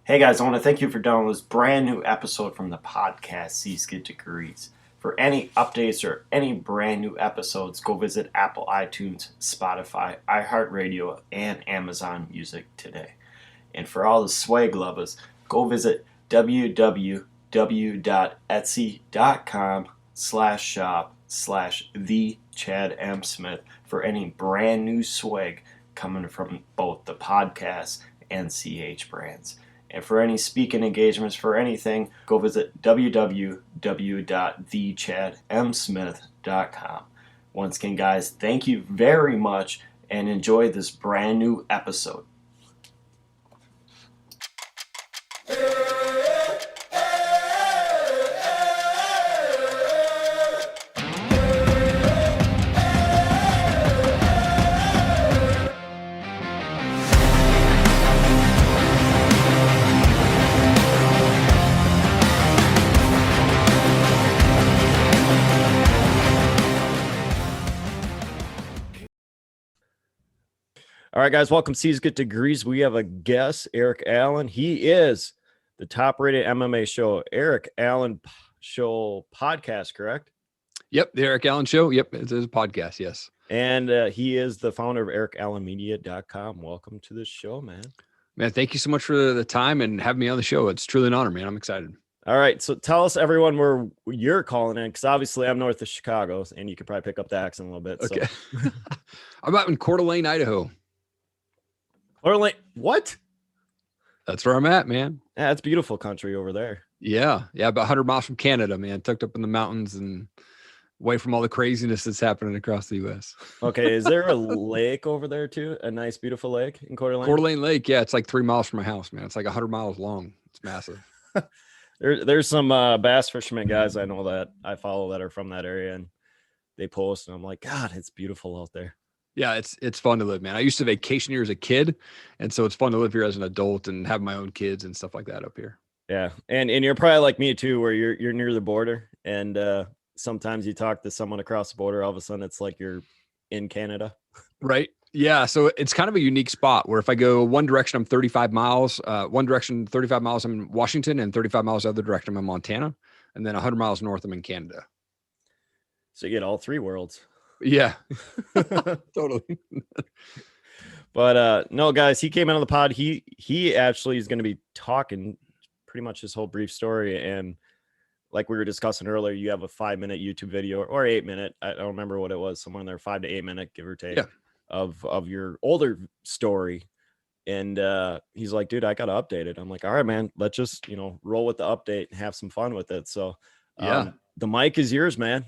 Hey guys, I want to thank you for downloading this brand new episode from the podcast C's Get Degrees. For any updates or any brand new episodes, go visit Apple iTunes, Spotify, iHeartRadio, and Amazon Music today. And for all the swag lovers, go visit www.etsy.com/shop/the Chad M. Smith for any brand new swag coming from both the podcast and CH brands. And for any speaking engagements for anything, go visit www.thechadmsmith.com. Once again, guys, thank you very much and enjoy this brand new episode. All right, guys, welcome to C's Get Degrees. We have a guest, Erik Allen. He is the top-rated MMA show, Erik Allen Show podcast, correct? Yep, the Erik Allen Show. Yep, it's a podcast, yes. And he is the founder of ErikAllenMedia.com. Welcome to the show, man. Man, thank you so much for the time and having me on the show. It's truly an honor, man. I'm excited. All right, so tell us, everyone, where you're calling in, because obviously I'm north of Chicago, and you could probably pick up the accent a little bit. Okay. So. I'm out in Coeur d'Alene, Idaho. What? That's where I'm at, man. Yeah, it's beautiful country over there. Yeah, about 100 miles from Canada, man. Tucked up in the mountains and away from all the craziness that's happening across the U.S. Okay, is there a lake over there too? A nice, beautiful lake in Coeur d'Alene? Coeur d'Alene Lake, yeah. It's like 3 miles from my house, man. It's like 100 miles long. It's massive. There's some bass fishermen guys I know that I follow that are from that area, and they post, and I'm like, God, it's beautiful out there. Yeah, it's fun to live, man. I used to vacation here as a kid, and so it's fun to live here as an adult and have my own kids and stuff like that up here. Yeah, and you're probably like me too, where you're near the border, and sometimes you talk to someone across the border, all of a sudden it's like you're in Canada. Right. Yeah. So it's kind of a unique spot where if I go one direction, I'm 35 miles, one direction, 35 miles, I'm in Washington, and 35 miles the other direction, I'm in Montana. And then 100 miles north, I'm in Canada. So you get all three worlds. Yeah, totally. But no, guys, he came out of the pod. He actually is going to be talking pretty much his whole brief story. And like we were discussing earlier, you have a 5-minute YouTube video or 8-minute. I don't remember what it was. Somewhere in there, 5 to 8 minute, give or take, of your older story. And he's like, dude, I got to update it. I'm like, all right, man, let's just, roll with the update and have some fun with it. So the mic is yours, man.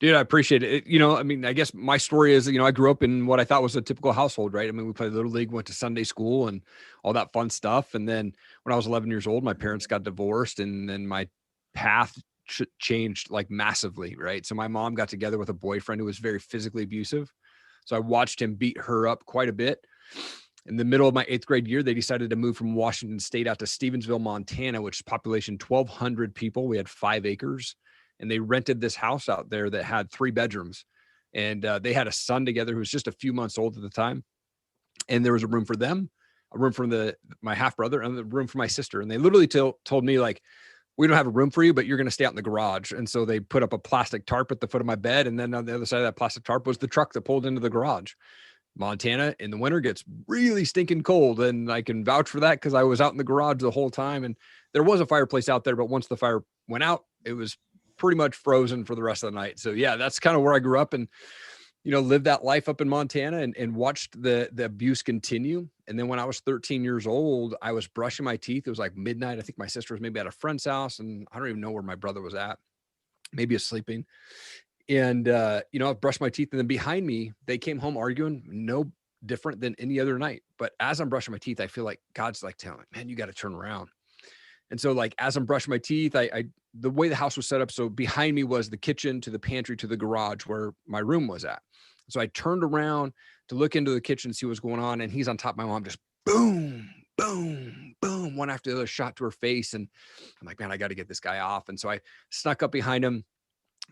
Dude, I appreciate it. I guess my story is, I grew up in what I thought was a typical household, right? I mean, we played Little League, went to Sunday school and all that fun stuff. And then when I was 11 years old, my parents got divorced, and then my path changed like massively, right? So my mom got together with a boyfriend who was very physically abusive. So I watched him beat her up quite a bit. In the middle of my 8th grade year, they decided to move from Washington State out to Stevensville, Montana, which is population 1,200 people. We had 5 acres. And they rented this house out there that had 3 bedrooms, and they had a son together who was just a few months old at the time. And there was a room for them, a room for my half brother, and a room for my sister. And they literally told me, like, we don't have a room for you, but you're going to stay out in the garage. And so they put up a plastic tarp at the foot of my bed. And then on the other side of that plastic tarp was the truck that pulled into the garage. Montana in the winter gets really stinking cold. And I can vouch for that because I was out in the garage the whole time. And there was a fireplace out there, but once the fire went out, it was pretty much frozen for the rest of the night. So yeah, that's kind of where I grew up, and lived that life up in Montana and watched the abuse continue. And then when I was 13 years old, I was brushing my teeth. It was like midnight. I think my sister was maybe at a friend's house, and I don't even know where my brother was at, maybe sleeping. And I brushed my teeth, and then behind me, they came home arguing, no different than any other night. But as I'm brushing my teeth, I feel like God's like telling me, man, you got to turn around. And so like, as I'm brushing my teeth, the way the house was set up, so behind me was the kitchen to the pantry to the garage where my room was at. So I turned around to look into the kitchen, see what's going on. And he's on top of my mom, just boom, boom, boom, one after the other, shot to her face. And I'm like, man, I got to get this guy off. And so I snuck up behind him,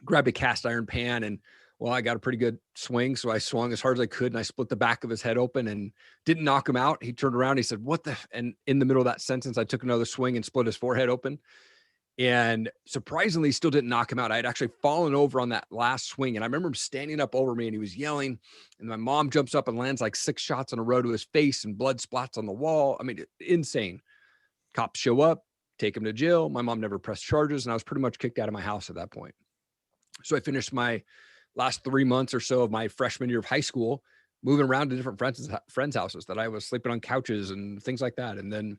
grabbed a cast iron pan, and Well, I got a pretty good swing, so I swung as hard as I could, and I split the back of his head open and didn't knock him out. He turned around, he said, "What the?" And in the middle of that sentence, I took another swing and split his forehead open. And surprisingly, still didn't knock him out. I had actually fallen over on that last swing. And I remember him standing up over me and he was yelling. And my mom jumps up and lands like 6 shots in a row to his face and blood splats on the wall. I mean, insane. Cops show up, take him to jail. My mom never pressed charges. And I was pretty much kicked out of my house at that point. So I finished my last 3 months or so of my freshman year of high school, moving around to different friends' houses that I was sleeping on couches and things like that. And then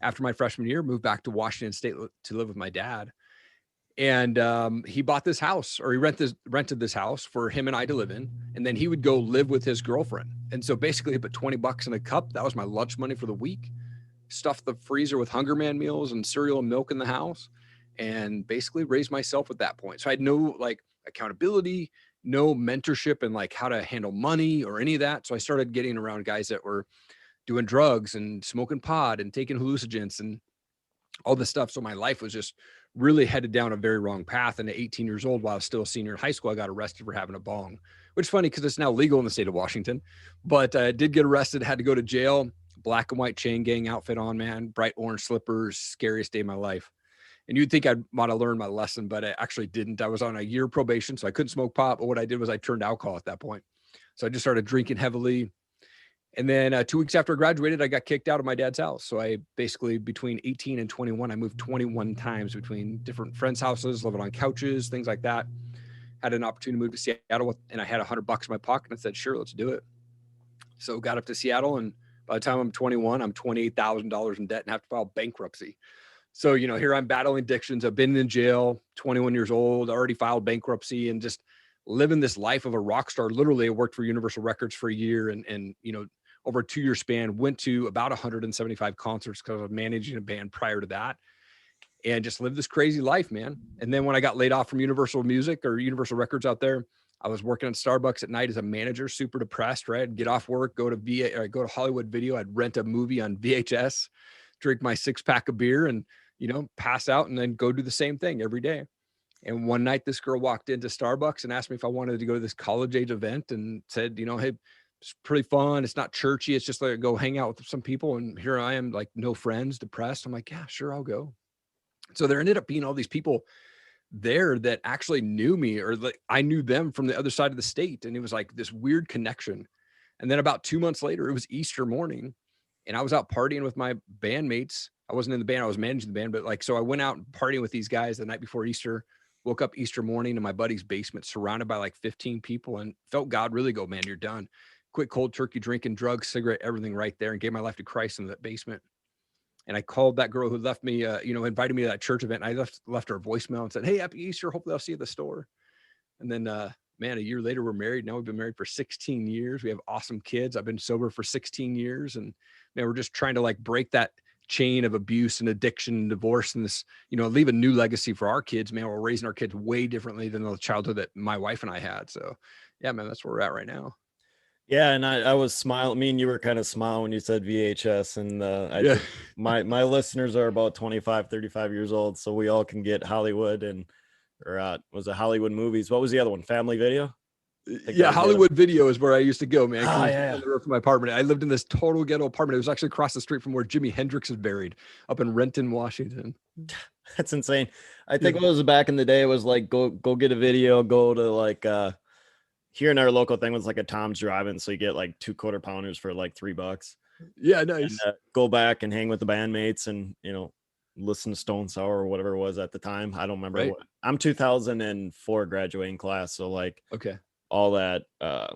after my freshman year, moved back to Washington State to live with my dad. And he bought this house, or he rented this house for him and I to live in. And then he would go live with his girlfriend. And so basically, put 20 bucks in a cup. That was my lunch money for the week. Stuffed the freezer with Hunger Man meals and cereal and milk in the house, and basically raised myself at that point. So I had no like accountability, no mentorship in like how to handle money or any of that. So I started getting around guys that were doing drugs and smoking pot and taking hallucinogens and all this stuff. So my life was just really headed down a very wrong path. And at 18 years old, while I was still a senior in high school, I got arrested for having a bong, which is funny because it's now legal in the state of Washington. But I did get arrested, had to go to jail, black and white chain gang outfit on, man, bright orange slippers, scariest day of my life. And you'd think I might have learned my lesson, but I actually didn't. I was on a year probation, so I couldn't smoke pot. But what I did was I turned alcohol at that point. So I just started drinking heavily. And then 2 weeks after I graduated, I got kicked out of my dad's house. So I basically, between 18 and 21, I moved 21 times between different friends' houses, living on couches, things like that. Had an opportunity to move to Seattle, and I had $100 in my pocket and I said, sure, let's do it. So got up to Seattle, and by the time I'm 21, I'm $28,000 in debt and have to file bankruptcy. So, you know, here I'm battling addictions. I've been in jail, 21 years old, already filed bankruptcy, and just living this life of a rock star. Literally, I worked for Universal Records for a year, and you know, over a 2-year span, went to about 175 concerts because I was managing a band prior to that, and just lived this crazy life, man. And then when I got laid off from Universal Music or Universal Records out there, I was working at Starbucks at night as a manager, super depressed, right? I'd get off work, go to Hollywood Video. I'd rent a movie on VHS, drink my 6-pack of beer, and, you know, pass out and then go do the same thing every day. And one night this girl walked into Starbucks and asked me if I wanted to go to this college age event, and said, you know, hey, it's pretty fun. It's not churchy. It's just like go hang out with some people. And here I am, like no friends, depressed. I'm like, yeah, sure, I'll go. So there ended up being all these people there that actually knew me, or like I knew them from the other side of the state. And it was like this weird connection. And then about 2 months later, it was Easter morning, and I was out partying with my bandmates. I wasn't in the band, I was managing the band, but like, so I went out partying with these guys the night before Easter, woke up Easter morning in my buddy's basement, surrounded by like 15 people, and felt God really go, man, you're done. Quit cold turkey drinking, drugs, cigarette, everything right there, and gave my life to Christ in that basement. And I called that girl who left me, you know, invited me to that church event. And I left her a voicemail and said, hey, happy Easter. Hopefully I'll see you at the store. And then, man, a year later, we're married. Now we've been married for 16 years. We have awesome kids. I've been sober for 16 years. And man, we're just trying to like break that chain of abuse and addiction and divorce, and this, you know, leave a new legacy for our kids, man. We're raising our kids way differently than the childhood that my wife and I had. So yeah, man, that's where we're at right now. Yeah, and I was smiling. Me and you were kind of smiling when you said VHS, and I think my listeners are about 25, 35 years old, so we all can get Hollywood was it Hollywood Movies? What was the other one? Family Video? Yeah, Hollywood Video is where I used to go, man. Oh, yeah. From my apartment. I lived in this total ghetto apartment. It was actually across the street from where Jimi Hendrix is buried, up in Renton, Washington. That's insane. I think what was back in the day, it was like go get a video, go to like here in our local thing was like a Tom's Drive-In, so you get like 2 quarter pounders for like $3. Yeah, nice. And, go back and hang with the bandmates, and you know, listen to Stone Sour or whatever it was at the time. I don't remember. Right. What I'm 2004 graduating class, so like okay, all that. I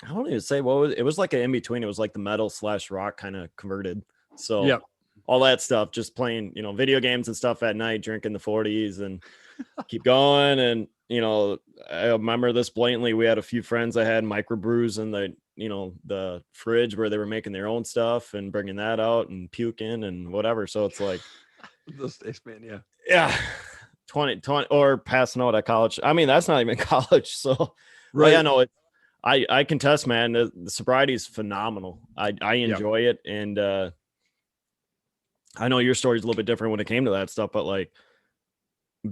don't even say what was it. Was like an in between. It was like the metal / rock kind of converted. So yeah, all that stuff, just playing, you know, video games and stuff at night, drinking the 40s and keep going. And, you know, I remember this blatantly. We had a few friends that had microbrews in the, you know, the fridge where they were making their own stuff and bringing that out and puking and whatever. So it's like, those days, man. Yeah. yeah, 20 or passing out at college. I mean, that's not even college. So, right. Yeah, no, I contest, man. The sobriety is phenomenal. I enjoy it. And, I know your story is a little bit different when it came to that stuff, but like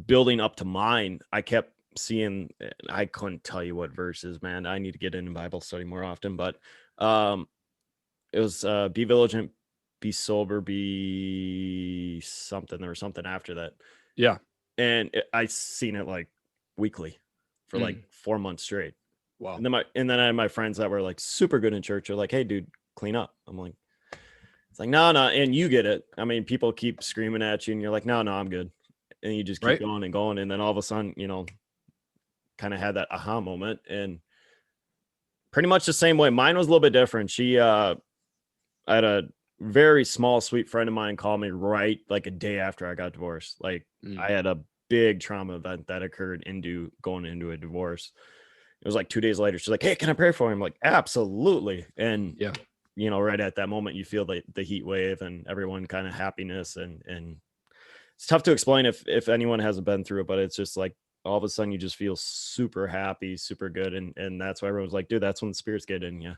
building up to mine, I kept seeing, I couldn't tell you what verses, man. I need to get into Bible study more often, but it was be vigilant, be sober, be something or something after that. Yeah. And I seen it like weekly for like 4 months straight. Wow. And then I had my friends that were like super good in church. They're like, hey, dude, clean up. I'm like, it's like, no. And you get it. I mean, people keep screaming at you and you're like, no, I'm good. And you just keep going and going. And then all of a sudden, you know, kind of had that aha moment. And pretty much the same way. Mine was a little bit different. I had a very small, sweet friend of mine call me right like a day after I got divorced. Like I had a big trauma event that occurred going into a divorce. It was like 2 days later. She's like, hey, can I pray for him? I'm like, absolutely. And yeah, you know, right at that moment, you feel the heat wave and everyone kind of happiness. And it's tough to explain if anyone hasn't been through it, but it's just like all of a sudden you just feel super happy, super good. And that's why everyone's like, dude, that's when the spirits get in you.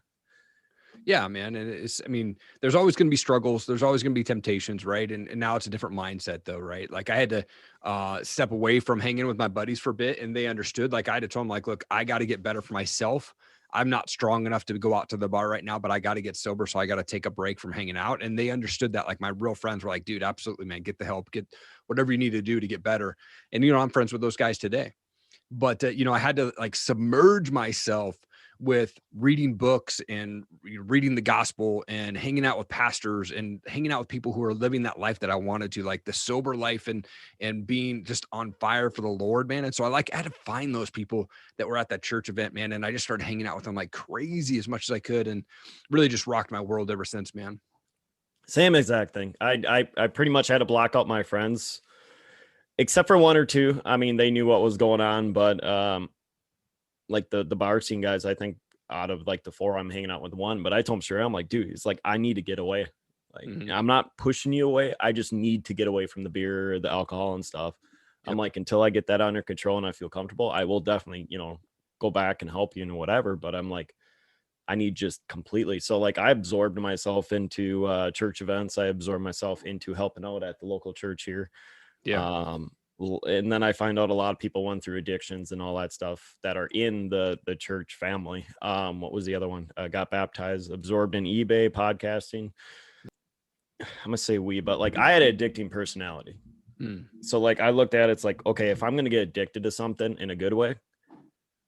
Yeah, man. And I mean, there's always going to be struggles. There's always going to be temptations. Right. And now it's a different mindset though. Right. Like I had to step away from hanging with my buddies for a bit, and they understood. Like I had to tell them like, look, I got to get better for myself. I'm not strong enough to go out to the bar right now, but I got to get sober. So I got to take a break from hanging out. And they understood that. Like my real friends were like, dude, absolutely, man, get the help, get whatever you need to do to get better. And, you know, I'm friends with those guys today. But, you know, I had to like submerge myself with reading books and reading the gospel and hanging out with pastors and hanging out with people who are living that life that I wanted to, like the sober life and being just on fire for the Lord, man. And so I had to find those people that were at that church event, man. And I just started hanging out with them like crazy as much as I could, and really just rocked my world ever since, man. Same exact thing. I pretty much had to block out my friends, except for one or two. I mean, they knew what was going on, but like the bar scene guys, I think out of like the four, I'm hanging out with one. But I told him straight, I'm like, dude, it's like I need to get away. Like I'm not pushing you away. I just need to get away from the beer, the alcohol and stuff. Yep. I'm like, until I get that under control and I feel comfortable, I will definitely, you know, go back and help you and whatever. But I'm like, I need just completely. So like I absorbed myself into church events. I absorbed myself into helping out at the local church here. Yeah. And then I find out a lot of people went through addictions and all that stuff that are in the church family. What was the other one? Got baptized, absorbed in eBay, podcasting. I'm gonna say but like I had an addicting personality. So like I looked at it, it's like, okay, if I'm going to get addicted to something in a good way,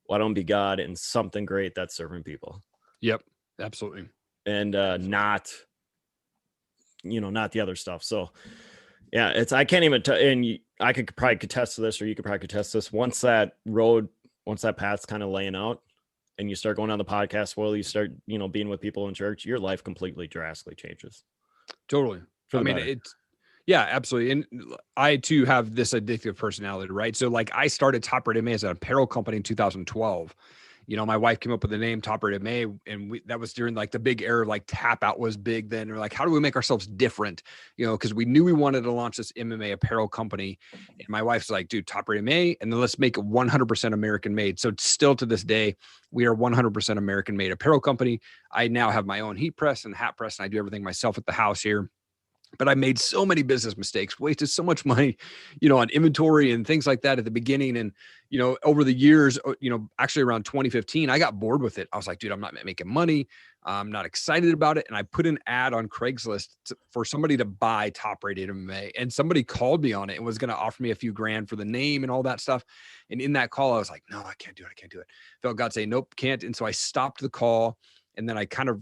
why don't be God and something great that's serving people? Yep, absolutely. And not the other stuff. So yeah, I can't even and I could probably contest to this, or you could probably contest this. Once that path's kind of laying out and you start going on the podcast world, you start, being with people in church, your life completely drastically changes. Totally. I mean, yeah, absolutely. And I too have this addictive personality, right? So like I started Top Rated MMA as an apparel company in 2012. My wife came up with the name Top Rated MMA, and that was during like the big era of like tap out was big then. We're like, how do we make ourselves different? Because we knew we wanted to launch this MMA apparel company. And my wife's like, dude, Top Rated MMA, and then let's make it 100% American made. So still to this day, we are 100% American made apparel company. I now have my own heat press and hat press, and I do everything myself at the house here. But I made so many business mistakes, wasted so much money, on inventory and things like that at the beginning. And, over the years, actually around 2015, I got bored with it. I was like, dude, I'm not making money. I'm not excited about it. And I put an ad on Craigslist for somebody to buy Top Rated MMA. And somebody called me on it and was going to offer me a few grand for the name and all that stuff. And in that call, I was like, no, I can't do it. Felt God say, nope, can't. And so I stopped the call. And then I kind of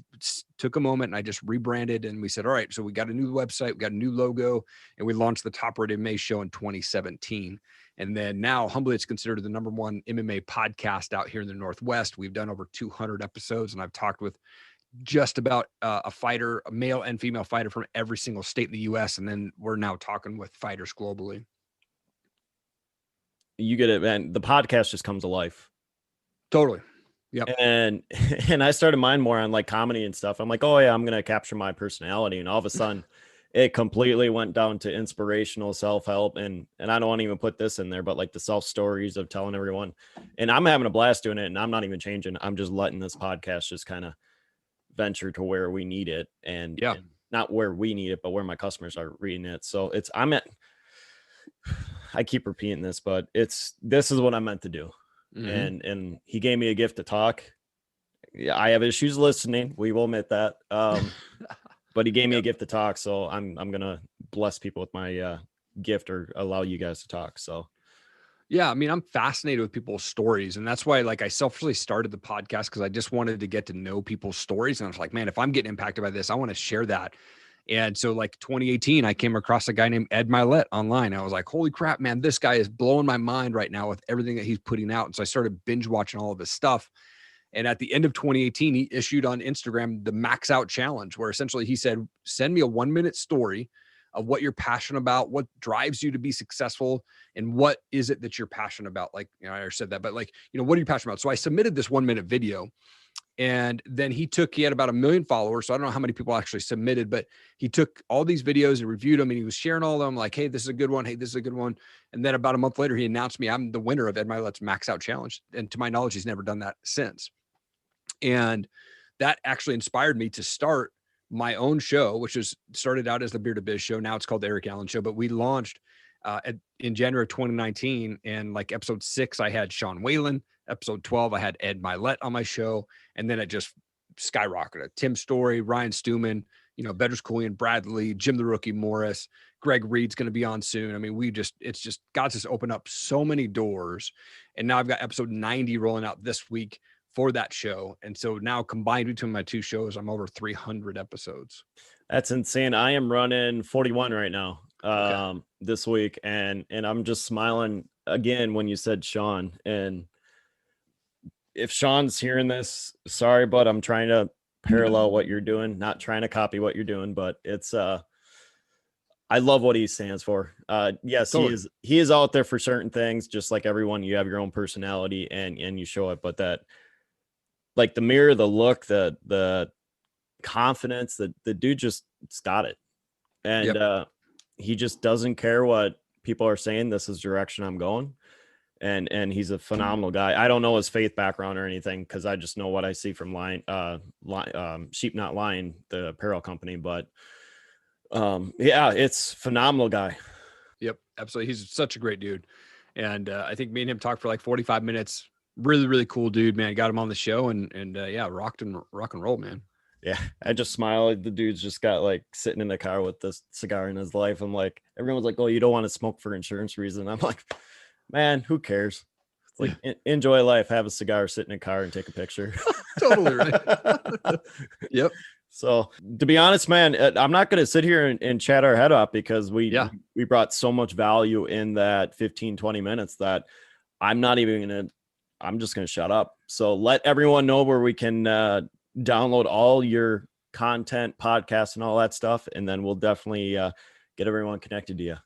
took a moment and I just rebranded, and we said, all right, so we got a new website, we got a new logo, and we launched the Top Rated MMA show in 2017. And then now humbly, it's considered the #1 MMA podcast out here in the Northwest. We've done over 200 episodes, and I've talked with just about a fighter, a male and female fighter from every single state in the US. And then we're now talking with fighters globally. You get it, man. The podcast just comes to life. Totally. Yep. And I started mine more on like comedy and stuff. I'm like, oh yeah, I'm going to capture my personality. And all of a sudden it completely went down to inspirational self-help. And I don't want to even put this in there, but like the self stories of telling everyone, and I'm having a blast doing it, and I'm not even changing. I'm just letting this podcast just kind of venture to where we need it. And, yeah, and not where we need it, but where my customers are reading it. So I keep repeating this, but this is what I meant to do. And he gave me a gift to talk. Yeah, I have issues listening. We will admit that. But he gave me a gift to talk. So I'm going to bless people with my gift, or allow you guys to talk. So yeah, I mean, I'm fascinated with people's stories. And that's why, like, I selfishly started the podcast, because I just wanted to get to know people's stories. And I was like, man, if I'm getting impacted by this, I want to share that. And so, like, 2018, I came across a guy named Ed Mylett online. I was like, holy crap, man, this guy is blowing my mind right now with everything that he's putting out. And so I started binge watching all of his stuff. And at the end of 2018, he issued on Instagram the Max Out Challenge, where essentially he said, send me a 1-minute story of what you're passionate about, what drives you to be successful, and what is it that you're passionate about. Like, you know, I already said that, but like, you know, what are you passionate about? So I submitted this 1-minute video, and then he had about 1 million followers. So I don't know how many people actually submitted, but he took all these videos and reviewed them, and he was sharing all of them, like, hey, this is a good one. Hey, this is a good one. And then about a month later, he announced me, I'm the winner of Ed Mylett's Max Out Challenge. And to my knowledge, he's never done that since. And that actually inspired me to start my own show, which started out as the Bearded Biz Show. Now it's called the Erik Allen Show, but we launched in January of 2019. And like episode 6, I had Sean Whalen. Episode 12, I had Ed Mylett on my show. And then it just skyrocketed. Tim Story, Ryan Stewman, you know, Bedros Keuilian, Bradley, Jim the Rookie Morris, Greg Reed's going to be on soon. I mean, it's just, God's just opened up so many doors. And now I've got episode 90 rolling out this week for that show. And so now, combined between my 2 shows, I'm over 300 episodes. That's insane. I am running 41 right now, this week. And I'm just smiling again when you said Sean. And if Sean's hearing this, sorry, but I'm trying to parallel what you're doing, not trying to copy what you're doing, but it's, I love what he stands for. Yes, totally. He is out there for certain things, just like everyone. You have your own personality and you show it, but that, like, the mirror, the look, the confidence, that the dude just got it. And he just doesn't care what people are saying. This is the direction I'm going. And he's a phenomenal guy. I don't know his faith background or anything, because I just know what I see from Sheep Not Lying, the apparel company. But yeah, it's phenomenal guy. Yep, absolutely. He's such a great dude. And I think me and him talked for like 45 minutes. Really, really cool dude, man. Got him on the show and yeah, rock and roll, man. Yeah, I just smile. The dude's just got, like, sitting in the car with this cigar in his life. I'm like, everyone's like, oh, you don't want to smoke for insurance reason. I'm like, man, who cares? It's like, enjoy life, have a cigar, sit in a car and take a picture. Totally right. Yep. So to be honest, man, I'm not going to sit here and chat our head off, because we brought so much value in that 15, 20 minutes that I'm just going to shut up. So let everyone know where we can download all your content, podcasts, and all that stuff. And then we'll definitely get everyone connected to you.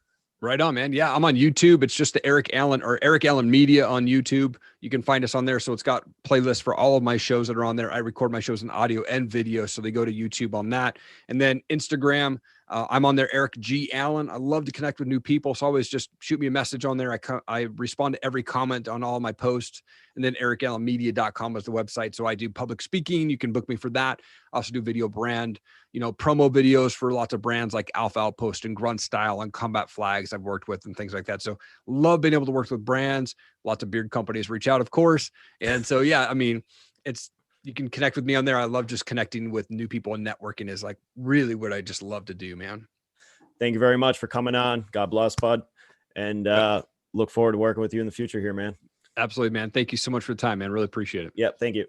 Right on, man. Yeah, I'm on YouTube. It's just the Erik Allen, or Erik Allen Media on YouTube. You can find us on there. So it's got playlists for all of my shows that are on there. I record my shows in audio and video, so they go to YouTube on that. And then Instagram, I'm on there, Erik G. Allen. I love to connect with new people, so always just shoot me a message on there. I respond to every comment on all my posts. And then erikallenmedia.com is the website. So I do public speaking. You can book me for that. I also do video brand, promo videos for lots of brands like Alpha Outpost and Grunt Style and Combat Flags I've worked with and things like that. So love being able to work with brands. Lots of beard companies reach out, of course. And so, yeah, I mean, you can connect with me on there. I love just connecting with new people, and networking is like really what I just love to do, man. Thank you very much for coming on. God bless, bud. And look forward to working with you in the future here, man. Absolutely, man. Thank you so much for the time, man. Really appreciate it. Yep. Thank you.